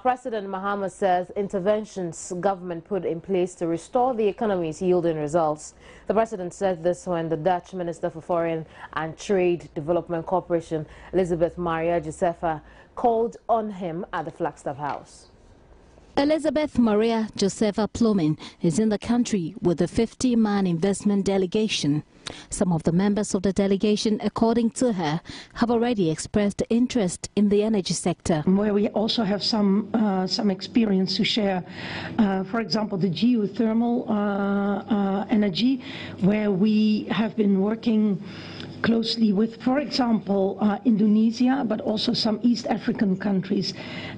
President Mahama says interventions government put in place to restore the economy is yielding results. The president said this when the Dutch Minister for Foreign and Trade Development Cooperation, Elizabeth Maria Josefa, called on him at the Flagstaff House. Elizabeth Maria Josefa Plomin is in the country with a 50-man investment delegation. Some of the members of the delegation, according to her, have already expressed interest in the energy sector. Where we also have some experience to share, for example, the geothermal energy, where we have been working closely with, for example, Indonesia, but also some East African countries.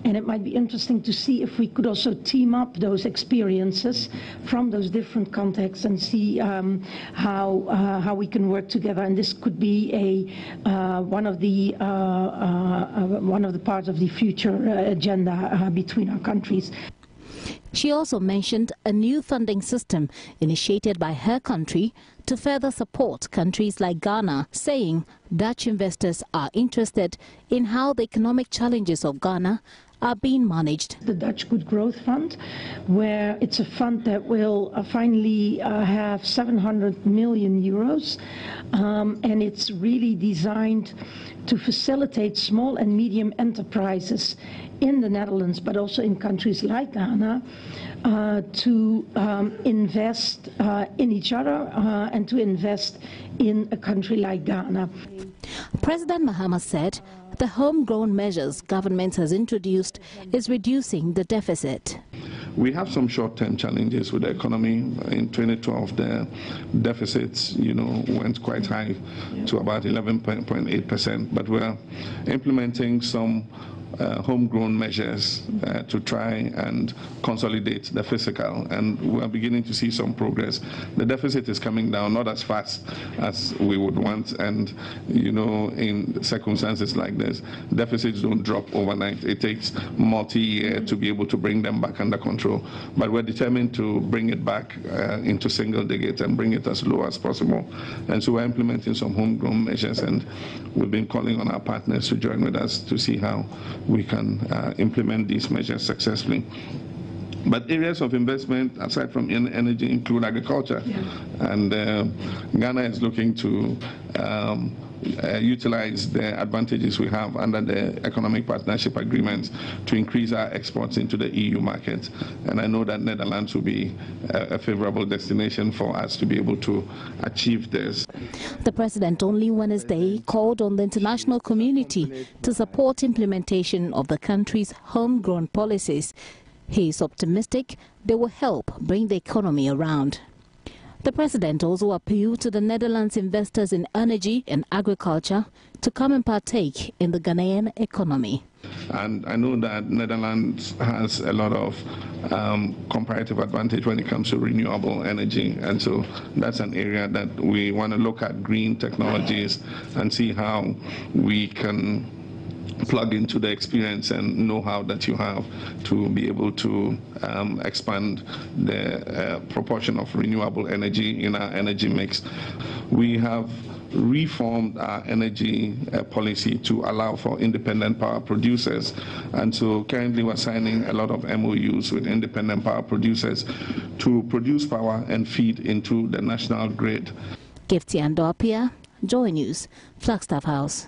And it might be interesting to see if we could also team up those experiences from those different contexts and see how we can work together. And this could be one of the parts of the future agenda between our countries. She also mentioned a new funding system initiated by her country to further support countries like Ghana, saying Dutch investors are interested in how the economic challenges of Ghana are being managed. The Dutch Good Growth Fund, where it's a fund that will finally have 700 million euros, and it's really designed to facilitate small and medium enterprises in the Netherlands, but also in countries like Ghana, to invest in each other and to invest in a country like Ghana. President Mahama said the homegrown measures government has introduced is reducing the deficit. We have some short-term challenges with the economy. In 2012, the deficits, went quite high to about 11.8%, but we're implementing some homegrown measures to try and consolidate the fiscal, and we're beginning to see some progress. The deficit is coming down, not as fast as we would want, and in circumstances like this, deficits don't drop overnight. It takes multi-year to be able to bring them back under control, but we're determined to bring it back into single digit and bring it as low as possible. And so we're implementing some homegrown measures, and we've been calling on our partners to join with us to see how we can implement these measures successfully. But areas of investment aside from energy include agriculture, and Ghana is looking to utilize the advantages we have under the economic partnership agreements to increase our exports into the EU market. And I know that Netherlands will be a favorable destination for us to be able to achieve this. The president only Wednesday called on the international community to support implementation of the country's homegrown policies. He is optimistic they will help bring the economy around. The president also appealed to the Netherlands investors in energy and agriculture to come and partake in the Ghanaian economy. And I know that Netherlands has a lot of comparative advantage when it comes to renewable energy, and so that's an area that we want to look at green technologies and see how we can plug into the experience and know-how that you have to be able to expand the proportion of renewable energy in our energy mix. We have reformed our energy policy to allow for independent power producers, and so currently we're signing a lot of MOUs with independent power producers to produce power and feed into the national grid. Gifty Andopia, Joy News, Flagstaff House.